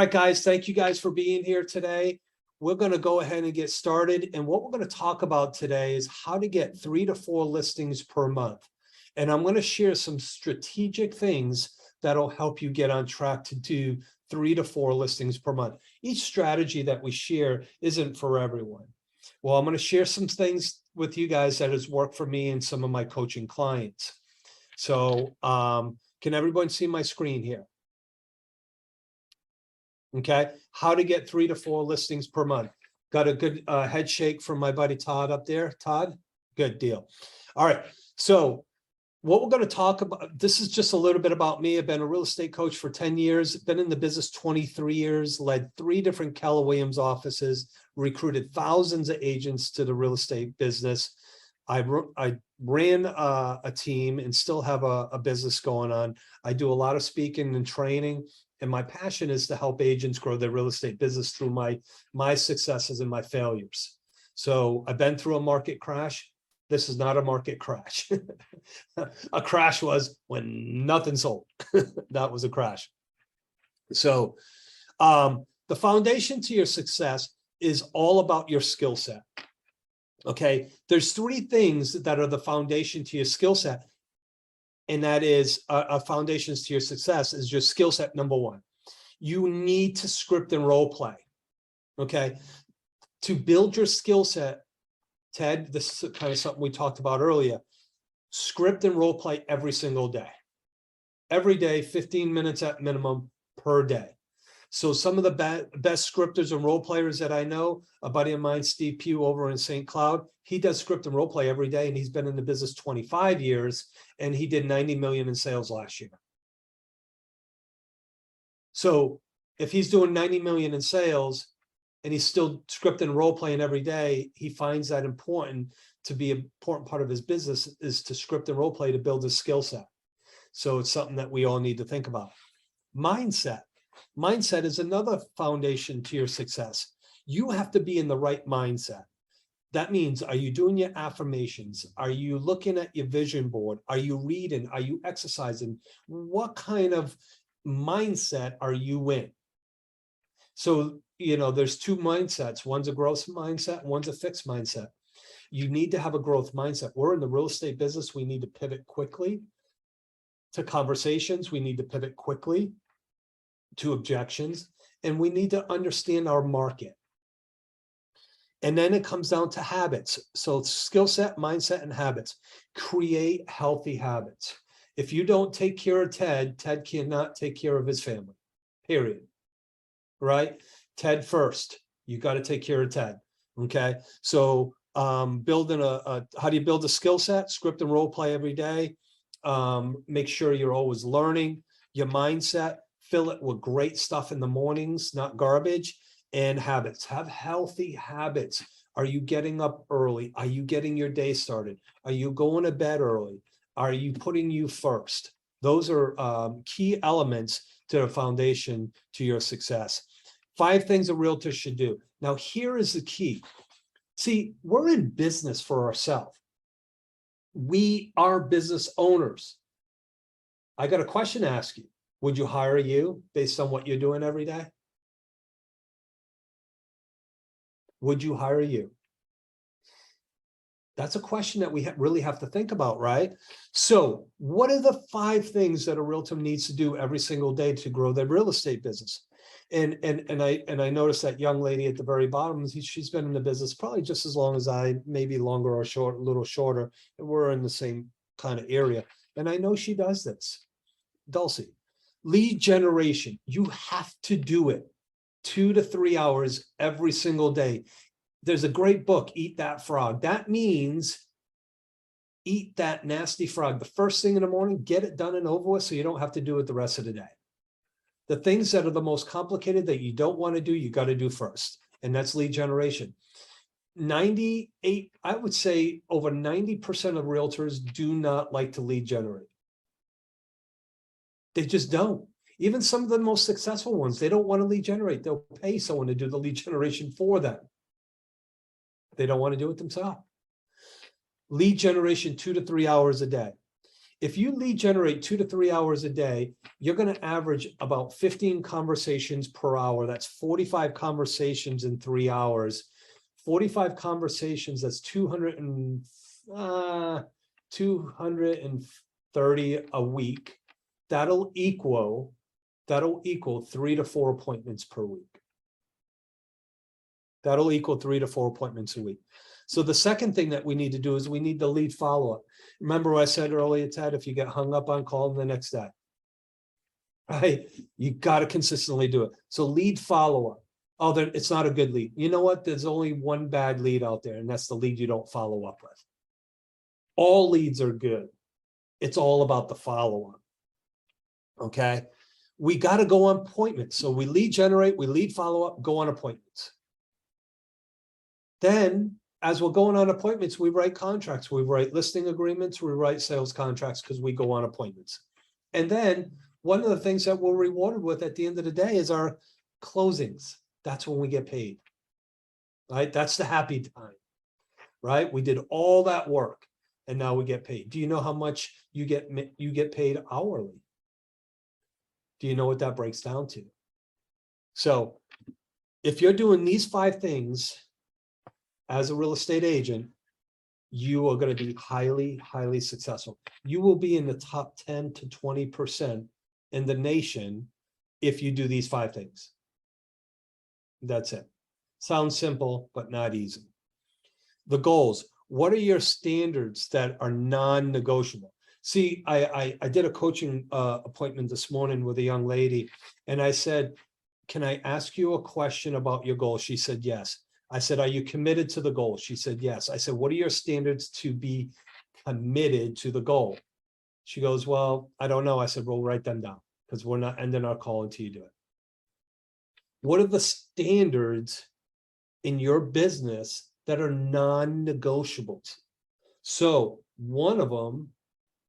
All right, guys, thank you guys for being here today. We're going to go ahead and get started. And what we're going to talk about today is how to get 3 to 4 listings per month. And I'm going to share some strategic things that'll help you get on track to do 3 to 4 listings per month. Each strategy that we share isn't for everyone. Well, I'm going to share some things with you guys that has worked for me and some of my coaching clients. So can everyone see my screen here? Okay, how to get 3 to 4 listings per month. Got a good head shake from my buddy Todd up there. Todd, good deal. All right, so what we're going to talk about, this is just a little bit about me. I've been a real estate coach for 10 years, been in the business 23 years, led 3 different Keller Williams offices, recruited thousands of agents to the real estate business. I ran a team and still have a business going on. I do a lot of speaking and training. And my passion is to help agents grow their real estate business through my successes and my failures. So I've been through a market crash. This is not a market crash. A crash was when nothing sold. That was a crash. So the foundation to your success is all about your skill set. Okay, there's 3 things that are the foundation to your skill set. And that is foundations to your success is your skill set. Number 1, you need to script and role play. Okay, to build your skill set, Ted, this is kind of something we talked about earlier. Script and role play every single day. Every day, 15 minutes at minimum per day. So some of the best scripters and role players that I know, a buddy of mine, Steve Pugh over in St. Cloud, he does script and role play every day, and he's been in the business 25 years, and he did 90 million in sales last year. So if he's doing 90 million in sales and he's still scripting and role playing every day, he finds that important to be an important part of his business is to script and role play to build his skill set. So it's something that we all need to think about. Mindset. Mindset is another foundation to your success. You have to be in the right mindset. That means, are you doing your affirmations? Are you looking at your vision board? Are you reading? Are you exercising? What kind of mindset are you in? So, you know, there's 2 mindsets. One's a growth mindset, one's a fixed mindset. You need to have a growth mindset. We're in the real estate business. We need to pivot quickly to conversations. We need to pivot quickly to objections, and we need to understand our market. And then it comes down to habits. So skill set, mindset, and habits. Create healthy habits. If you don't take care of Ted, Ted cannot take care of his family, period. Right? Ted first. You got to take care of Ted. Okay. So building how do you build a skill set? Script and role play every day. Make sure you're always learning. Your mindset, fill it with great stuff in the mornings, not garbage. And habits. Have healthy habits. Are you getting up early? Are you getting your day started? Are you going to bed early? Are you putting you first? Those are key elements to the foundation to your success. 5 things a realtor should do. Now, here is the key. See, we're in business for ourselves. We are business owners. I got a question to ask you. Would you hire you based on what you're doing every day? Would you hire you? That's a question that we really have to think about, right? So what are the 5 things that a realtor needs to do every single day to grow their real estate business? And I noticed that young lady at the very bottom, she's been in the business probably just as long as I, maybe longer or short, a little shorter. And we're in the same kind of area. And I know she does this. Dulcie, lead generation. You have to do it 2 to 3 hours every single day. There's a great book, Eat That Frog. That means eat that nasty frog. The first thing in the morning, get it done and over with so you don't have to do it the rest of the day. The things that are the most complicated that you don't want to do, you got to do first. And that's lead generation. 98, I would say over 90% of realtors do not like to lead generate. They just don't. Even some of the most successful ones, they don't want to lead generate. They'll pay someone to do the lead generation for them. They don't want to do it themselves. Lead generation 2 to 3 hours a day. If you lead generate 2 to 3 hours a day, you're going to average about 15 conversations per hour. That's 45 conversations in 3 hours. 45 conversations, that's 230 a week. That'll equal 3 to 4 appointments per week. That'll equal 3 to 4 appointments a week. So the second thing that we need to do is we need the lead follow-up. Remember what I said earlier, Ted, if you get hung up on, call them the next day. Right? You got to consistently do it. So lead follow-up. Oh, then it's not a good lead. You know what? There's only one bad lead out there, and that's the lead you don't follow up with. All leads are good. It's all about the follow-up. Okay? We got to go on appointments. So we lead generate, we lead follow-up, go on appointments. Then, as we're going on appointments, we write contracts, we write listing agreements, we write sales contracts because we go on appointments. And then one of the things that we're rewarded with at the end of the day is our closings. That's when we get paid, right? That's the happy time, right? We did all that work and now we get paid. Do you know how much you get paid hourly? Do you know what that breaks down to? So if you're doing these 5 things as a real estate agent, you are going to be highly, highly successful. You will be in the top 10 to 20% in the nation if you do these 5 things. That's it. Sounds simple, but not easy. The goals. What are your standards that are non-negotiable? See, I did a coaching appointment this morning with a young lady, and I said, can I ask you a question about your goal? She said, yes. I said, are you committed to the goal? She said, yes. I said, what are your standards to be committed to the goal? She goes, well, I don't know. I said, well, write them down because we're not ending our call until you do it. What are the standards in your business that are non-negotiables? So one of them,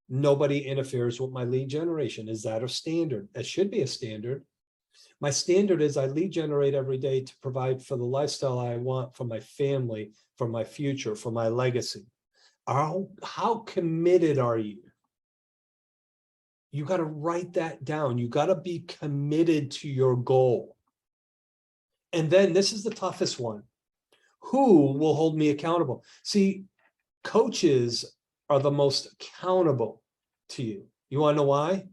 nobody interferes with my lead generation. Is that a standard? That should be a standard. My standard is I lead generate every day to provide for the lifestyle I want for my family, for my future, for my legacy. How committed are you? You got to write that down. You got to be committed to your goal. And then this is the toughest one. Who will hold me accountable? See, coaches are the most accountable to you. You want to know why?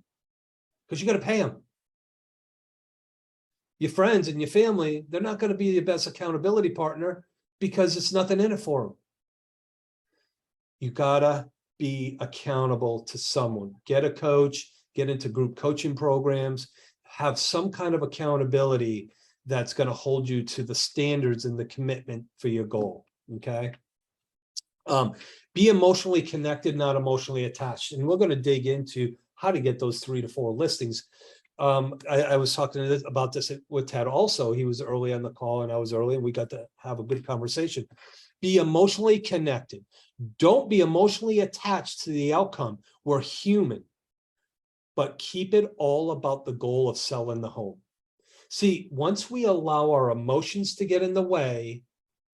Because you got to pay them. Your friends and your family, they're not going to be your best accountability partner because it's nothing in it for them. You got to be accountable to someone. Get a coach, get into group coaching programs, have some kind of accountability that's going to hold you to the standards and the commitment for your goal, okay? Be emotionally connected, not emotionally attached. And we're going to dig into how to get those 3 to 4 listings. I was talking about this with Ted also. He was early on the call and I was early, and we got to have a good conversation. Be emotionally connected. Don't be emotionally attached to the outcome. We're human, but keep it all about the goal of selling the home. See, once we allow our emotions to get in the way,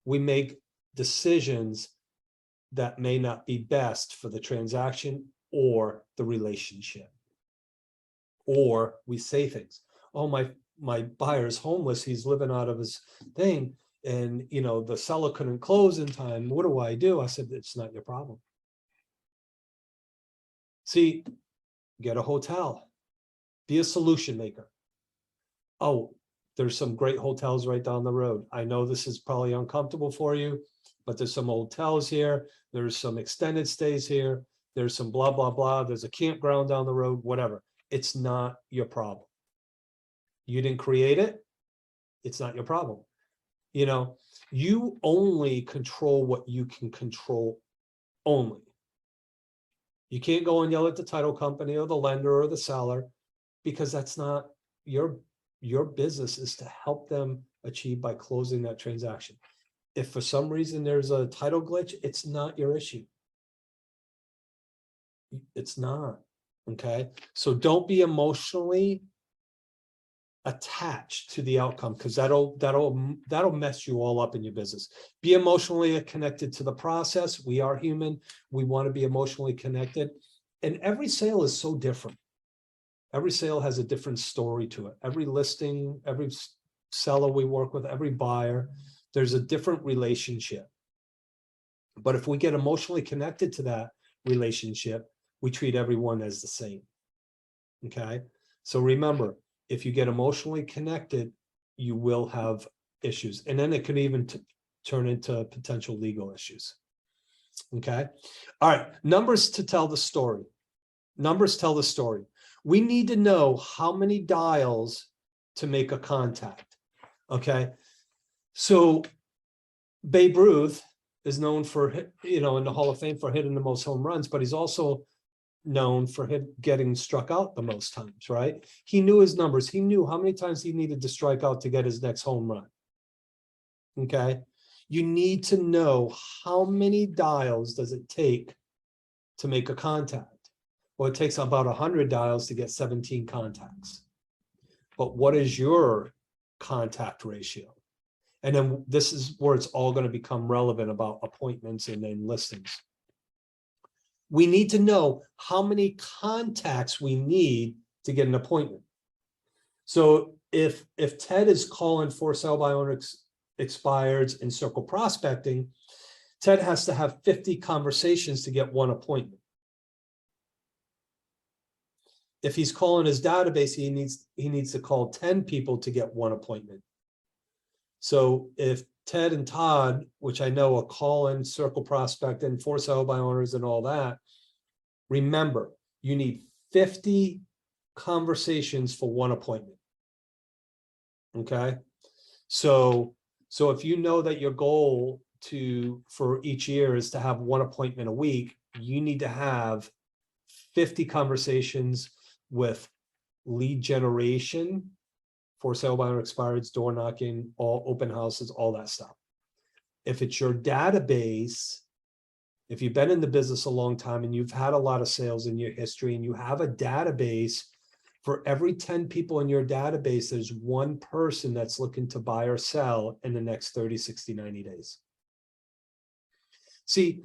we make decisions that may not be best for the transaction or the relationship. Or we say things, oh, my buyer's homeless, he's living out of his thing, and you know the seller couldn't close in time. What do? I said, it's not your problem. See, get a hotel, be a solution maker. Oh, there's some great hotels right down the road. I know this is probably uncomfortable for you, but there's some hotels here. There's some extended stays here. There's some blah, blah, blah. There's a campground down the road, whatever. It's not your problem. You didn't create it. It's not your problem. You know, you only control what you can control only. You can't go and yell at the title company or the lender or the seller because that's not your business is to help them achieve by closing that transaction. If for some reason there's a title glitch, it's not your issue. It's not, okay? So don't be emotionally attached to the outcome because that'll mess you all up in your business. Be emotionally connected to the process. We are human. We want to be emotionally connected. And every sale is so different. Every sale has a different story to it. Every listing, every seller we work with, every buyer, there's a different relationship. But if we get emotionally connected to that relationship, we treat everyone as the same. Okay. So remember, if you get emotionally connected, you will have issues. And then it could even turn into potential legal issues. Okay. All right. Numbers to tell the story. Numbers tell the story. We need to know how many dials to make a contact. Okay. So Babe Ruth is known for, in the Hall of Fame for hitting the most home runs, but he's also known for getting struck out the most times, right? He knew his numbers. He knew how many times he needed to strike out to get his next home run. Okay. You need to know how many dials does it take to make a contact. Well, it takes about 100 dials to get 17 contacts. But what is your contact ratio? And then this is where it's all going to become relevant about appointments and then listings. We need to know how many contacts we need to get an appointment. So if Ted is calling for sale by owner expireds and circle prospecting, Ted has to have 50 conversations to get one appointment. If he's calling his database, he needs to call 10 people to get one appointment. So if Ted and Todd, which I know are calling, circle prospecting, for sale by owners and all that, remember, you need 50 conversations for one appointment. Okay. So if you know that your goal for each year is to have one appointment a week, you need to have 50 conversations with lead generation, for sale by owner expireds, door knocking, all open houses, all that stuff. If it's your database, if you've been in the business a long time and you've had a lot of sales in your history and you have a database, for every 10 people in your database, there's one person that's looking to buy or sell in the next 30, 60, 90 days. See,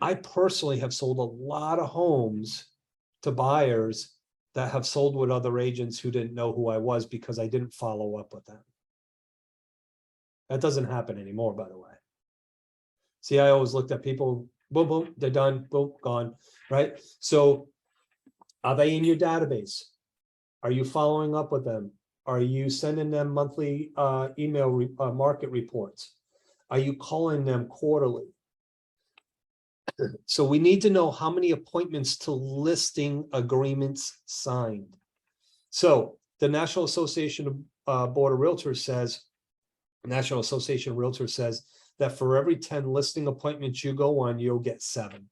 I personally have sold a lot of homes to buyers that have sold with other agents who didn't know who I was because I didn't follow up with them. That doesn't happen anymore, by the way. See, I always looked at people, boom, boom, they're done, boom, gone, right? So are they in your database? Are you following up with them? Are you sending them monthly email market reports? Are you calling them quarterly? So we need to know how many appointments to listing agreements signed. So the National Association of Board of Realtors says, National Association of Realtors says that for every 10 listing appointments you go on, you'll get 7.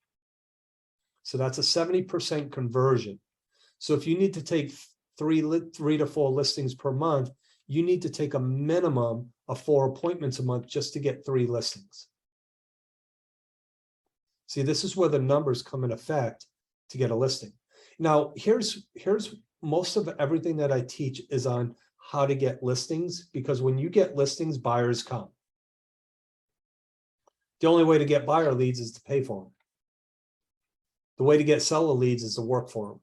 So that's a 70% conversion. So if you need to take 3 to 4 listings per month, you need to take a minimum of 4 appointments a month just to get 3 listings. See, this is where the numbers come in effect to get a listing. Now, here's most of everything that I teach is on how to get listings, because when you get listings, buyers come. The only way to get buyer leads is to pay for them. The way to get seller leads is to work for them.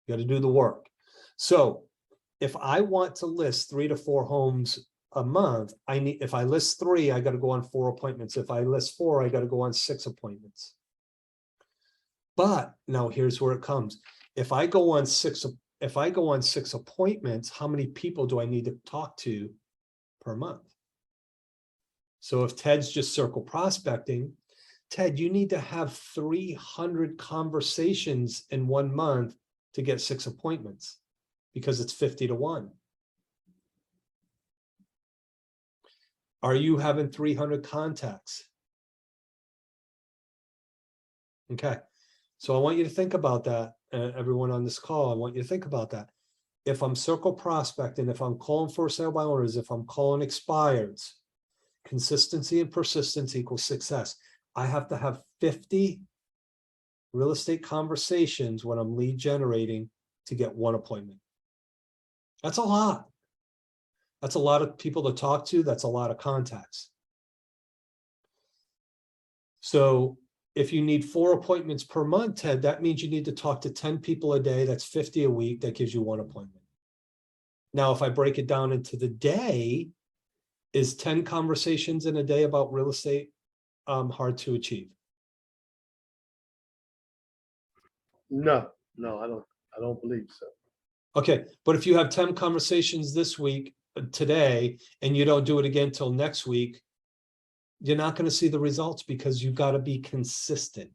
You got to do the work. So if I want to list 3 to 4 homes a month, if I list 3, I got to go on 4 appointments. If I list 4, I got to go on 6 appointments. But now here's where it comes. If I go on 6 appointments, how many people do I need to talk to per month? So if Ted's just circle prospecting, Ted, you need to have 300 conversations in 1 month to get 6 appointments, because it's 50 to 1. Are you having 300 contacts? Okay. So I want you to think about that, everyone on this call. I want you to think about that. If I'm circle prospecting, if I'm calling for sale by owners, if I'm calling expireds, consistency and persistence equals success. I have to have 50 real estate conversations when I'm lead generating to get 1 appointment. That's a lot. That's a lot of people to talk to. That's a lot of contacts. So if you need 4 appointments per month, Ted, that means you need to talk to 10 people a day. That's 50 a week. That gives you 1 appointment. Now, if I break it down into the day, is 10 conversations in a day about real estate hard to achieve? No, I don't believe so. Okay, but if you have 10 conversations this week, today, and you don't do it again till next week, you're not going to see the results because you've got to be consistent.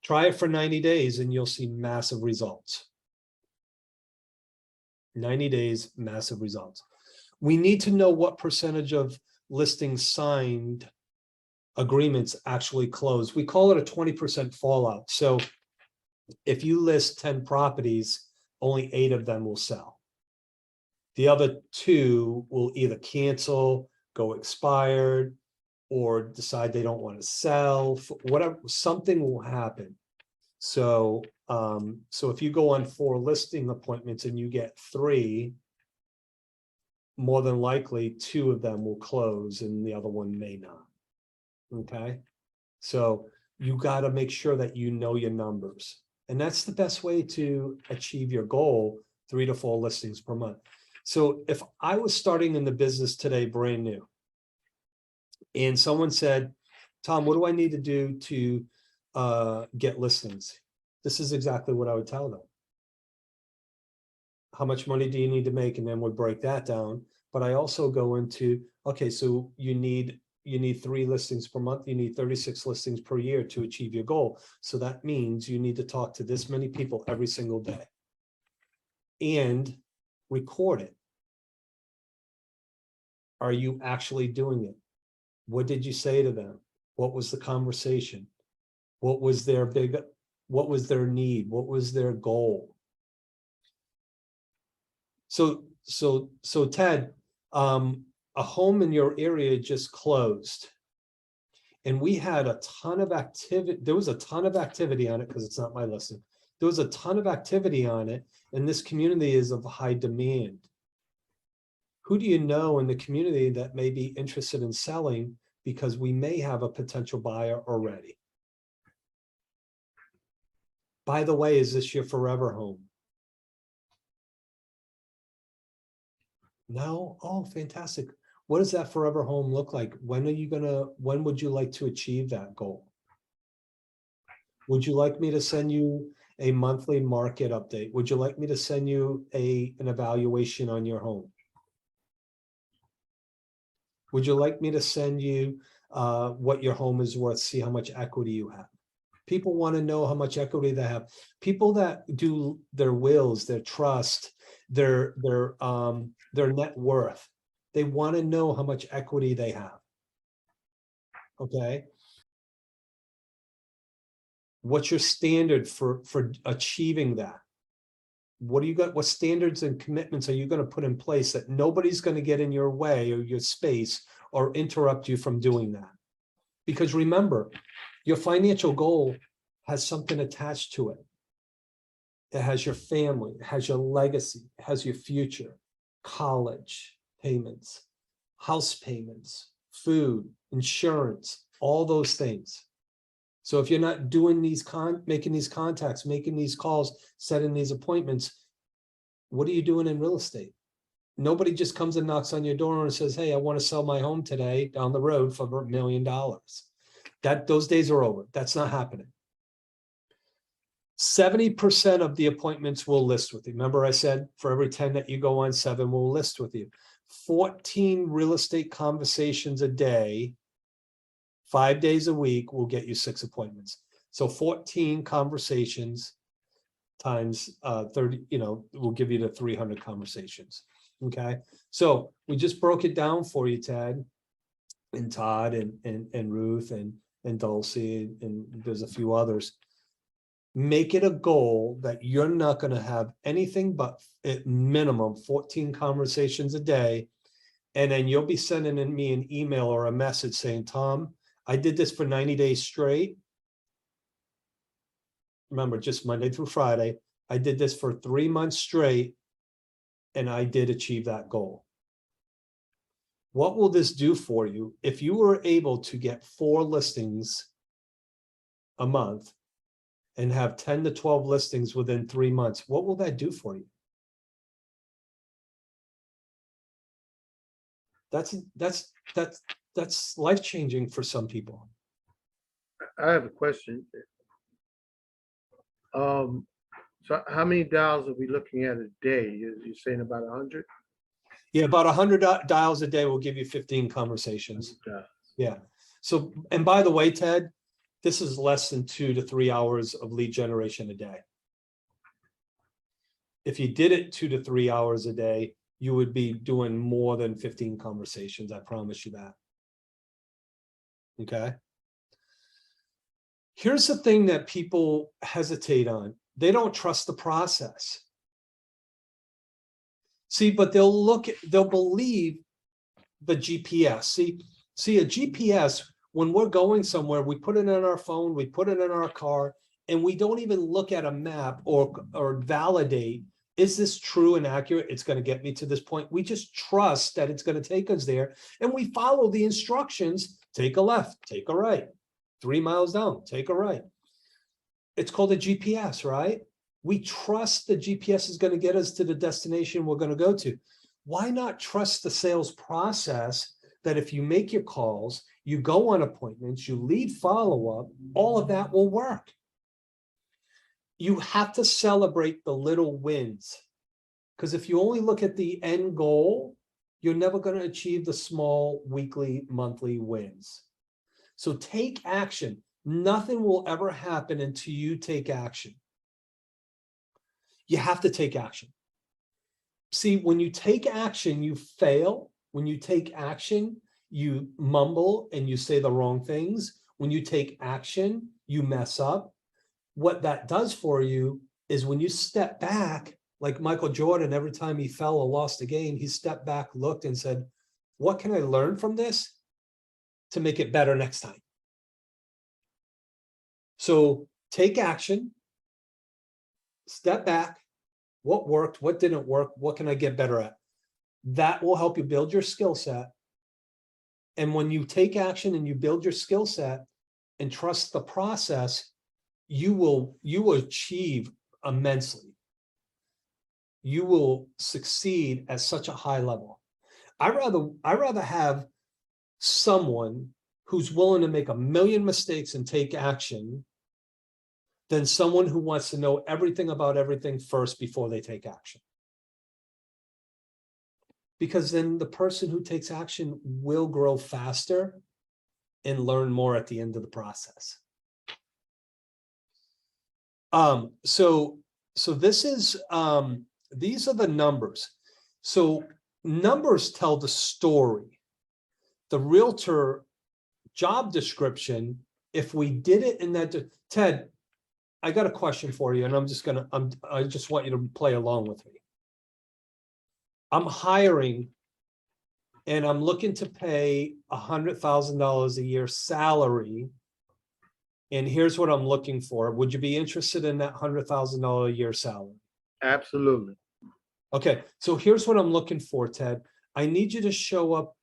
Try it for 90 days and you'll see massive results. 90 days, massive results. We need to know what percentage of listings signed agreements actually close. We call it a 20% fallout. So if you list 10 properties, only 8 of them will sell. The other 2 will either cancel, go expired, or decide they don't want to sell, whatever, something will happen. So, so if you go on 4 listing appointments and you get 3, more than likely 2 of them will close and the other one may not. Okay. So you got to make sure that you know your numbers. And that's the best way to achieve your goal, 3 to 4 listings per month. So if I was starting in the business today, brand new, and someone said, Tom, what do I need to do to get listings? This is exactly what I would tell them. How much money do you need to make? And then we'll break that down. But I also go into, okay, so you need 3 listings per month. You need 36 listings per year to achieve your goal. So that means you need to talk to this many people every single day and record it. Are you actually doing it? What did you say to them? What was the conversation? What was their need? What was their goal? So Ted, a home in your area just closed. And we had a ton of activity. There was a ton of activity on it because it's not my listing. There was a ton of activity on it, and this community is of high demand. Who do you know in the community that may be interested in selling, because we may have a potential buyer already? By the way, is this your forever home? No? Oh, fantastic. What does that forever home look like? When would you like to achieve that goal? Would you like me to send you a monthly market update? Would you like me to send you an evaluation on your home? Would you like me to send you what your home is worth, see how much equity you have? People want to know how much equity they have. People that do their wills, their trust, their net worth, they want to know how much equity they have. Okay. What's your standard for achieving that? What do you got? What standards and commitments are you going to put in place that nobody's going to get in your way or your space or interrupt you from doing that? Because remember, your financial goal has something attached to it. It has your family, it has your legacy, it has your future, college payments, house payments, food, insurance, all those things. So if you're not doing making these contacts, making these calls, setting these appointments, what are you doing in real estate? Nobody just comes and knocks on your door and says, hey, I want to sell my home today down the road for $1 million. Those days are over. That's not happening. 70% of the appointments will list with you. Remember I said for every 10 that you go on, 7 will list with you. 14 real estate conversations a day, 5 days a week will get you 6 appointments. So 14 conversations times 30, will give you the 300 conversations. Okay. So we just broke it down for you, Ted and Todd and Ruth and Dulcie, and there's a few others. Make it a goal that you're not going to have anything but at minimum 14 conversations a day. And then you'll be sending me an email or a message saying, Tom, I did this for 90 days straight. Remember, just Monday through Friday. I did this for 3 months straight, and I did achieve that goal. What will this do for you? If you were able to get 4 listings a month and have 10 to 12 listings within 3 months, what will that do for you? That's life-changing for some people. I have a question. So how many dials are we looking at a day? You're saying about 100? Yeah, about 100 dials a day will give you 15 conversations. Yeah. So, and by the way, Ted, this is less than 2 to 3 hours of lead generation a day. If you did it 2 to 3 hours a day, you would be doing more than 15 conversations. I promise you that. Okay. Here's the thing that people hesitate on. They don't trust the process. See, but they'll believe the GPS. See, a GPS, when we're going somewhere, we put it in our phone, we put it in our car, and we don't even look at a map or validate, is this true and accurate? It's going to get me to this point. We just trust that it's going to take us there, and we follow the instructions. Take a left, take a right, 3 miles down, take a right. It's called a GPS, right? We trust the GPS is going to get us to the destination we're going to go to. Why not trust the sales process that if you make your calls, you go on appointments, you lead follow-up, all of that will work. You have to celebrate the little wins, because if you only look at the end goal, you're never going to achieve the small weekly, monthly wins. So take action. Nothing will ever happen until you take action. You have to take action. See, when you take action, you fail. When you take action, you mumble and you say the wrong things. When you take action, you mess up. What that does for you is when you step back, like Michael Jordan, every time he fell or lost a game, he stepped back, looked and said, what can I learn from this to make it better next time? So take action, step back, what worked, what didn't work, what can I get better at? That will help you build your skill set. And when you take action and you build your skill set and trust the process, you will achieve immensely. You will succeed at such a high level. I rather have someone who's willing to make 1,000,000 mistakes and take action than someone who wants to know everything about everything first before they take action. Because then the person who takes action will grow faster and learn more at the end of the process. So this is, these are the numbers. So numbers tell the story. The realtor job description, if we did it in that, Ted, I got a question for you, and I just want you to play along with me. I'm hiring and I'm looking to pay $100,000 a year salary. And here's what I'm looking for. Would you be interested in that $100,000 a year salary? Absolutely. Okay, so here's what I'm looking for, Ted. I need you to show up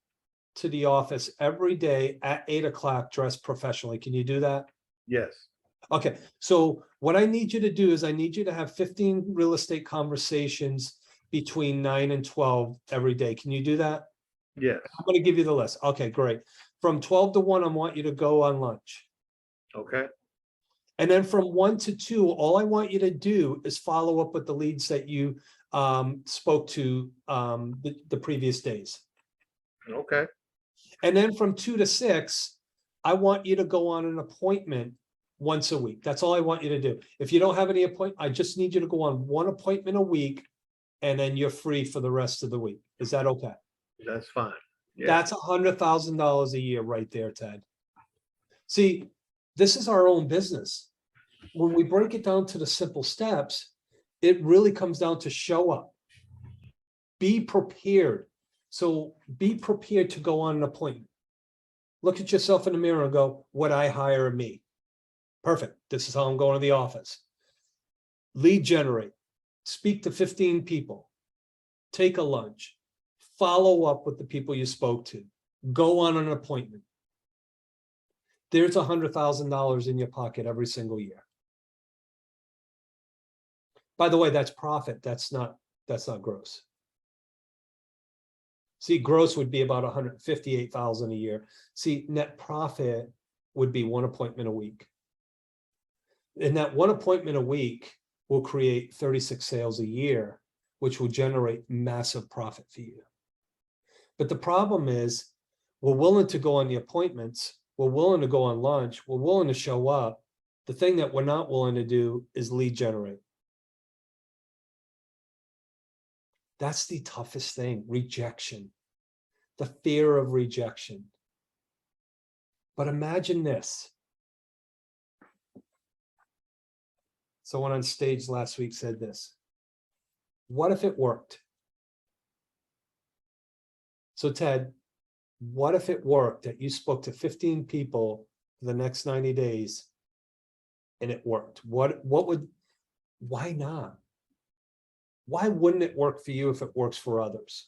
to the office every day at 8 o'clock dressed professionally. Can you do that? Yes. Okay, so what I need you to do is I need you to have 15 real estate conversations between 9 and 12 every day. Can you do that? Yes. I'm going to give you the list. Okay, great. From 12 to 1, I want you to go on lunch. Okay. And then from 1 to 2, all I want you to do is follow up with the leads that you spoke to the previous days. Okay. And then from 2 to 6, I want you to go on an appointment once a week. That's all I want you to do. If you don't have any appointment, I just need you to go on 1 appointment a week, and then you're free for the rest of the week. Is that okay? That's fine. Yes. That's $100,000 a year right there, Ted. See, this is our own business. When we break it down to the simple steps, it really comes down to show up. Be prepared. So be prepared to go on an appointment. Look at yourself in the mirror and go, would I hire me? Perfect. This is how I'm going to the office. Lead generate. Speak to 15 people. Take a lunch. Follow up with the people you spoke to. Go on an appointment. There's $100,000 in your pocket every single year. By the way, that's profit. That's not gross. See, gross would be about 158,000 a year. See, net profit would be 1 appointment a week. And that 1 appointment a week will create 36 sales a year, which will generate massive profit for you. But the problem is, we're willing to go on the appointments, we're willing to go on lunch, we're willing to show up. The thing that we're not willing to do is lead generate. That's the toughest thing, rejection, the fear of rejection. But imagine this. Someone on stage last week said this. What if it worked? So Ted, what if it worked that you spoke to 15 people for the next 90 days and it worked? Why not? Why wouldn't it work for you if it works for others?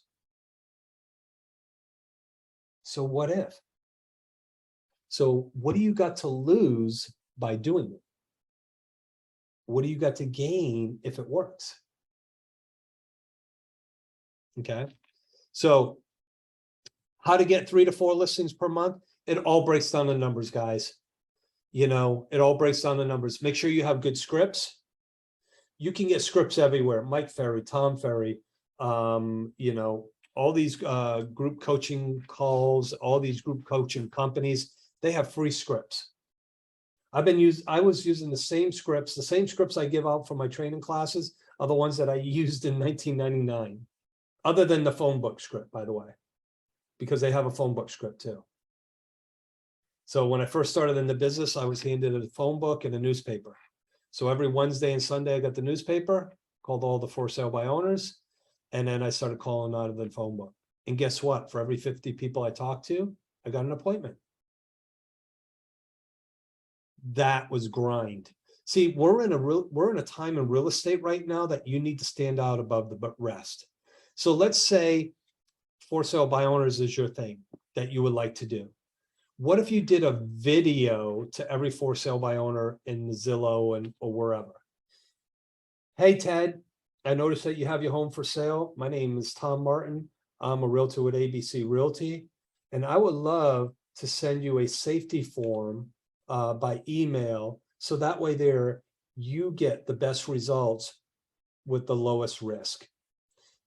So what if? So what do you got to lose by doing it? What do you got to gain if it works? Okay. So how to get 3 to 4 listings per month? It all breaks down the numbers, guys. You know, it all breaks down the numbers. Make sure you have good scripts. You can get scripts everywhere. Mike Ferry, Tom Ferry, you know, all these group coaching calls, all these group coaching companies, they have free scripts. I was using the same scripts I give out for my training classes are the ones that I used in 1999, other than the phone book script, by the way, because they have a phone book script too. So when I first started in the business, I was handed a phone book and a newspaper. So every Wednesday and Sunday, I got the newspaper, called all the for sale by owners, and then I started calling out of the phone book. And guess what? For every 50 people I talked to, I got an appointment. That was grind. See, we're in a time in real estate right now that you need to stand out above the rest. So let's say for sale by owners is your thing that you would like to do. What if you did a video to every for sale by owner in Zillow or wherever? Hey, Ted, I noticed that you have your home for sale. My name is Tom Martin. I'm a realtor with ABC Realty, and I would love to send you a safety form by email. So that way there, you get the best results with the lowest risk.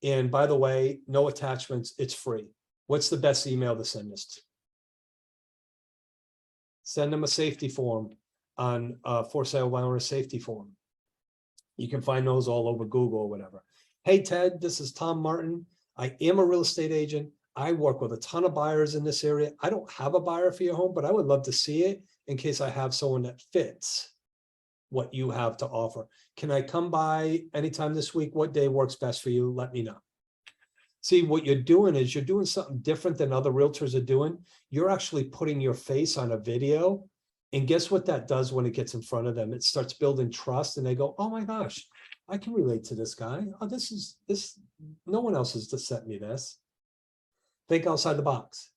And by the way, no attachments, it's free. What's the best email to send this to? Send them a safety form on for sale by owner safety form. You can find those all over Google or whatever. Hey, Ted, this is Tom Martin. I am a real estate agent. I work with a ton of buyers in this area. I don't have a buyer for your home, but I would love to see it in case I have someone that fits what you have to offer. Can I come by anytime this week? What day works best for you? Let me know. See, what you're doing is you're doing something different than other realtors are doing. You're actually putting your face on a video. And guess what that does when it gets in front of them? It starts building trust and they go, oh my gosh, I can relate to this guy. Oh, this, no one else has just sent me this. Think outside the box.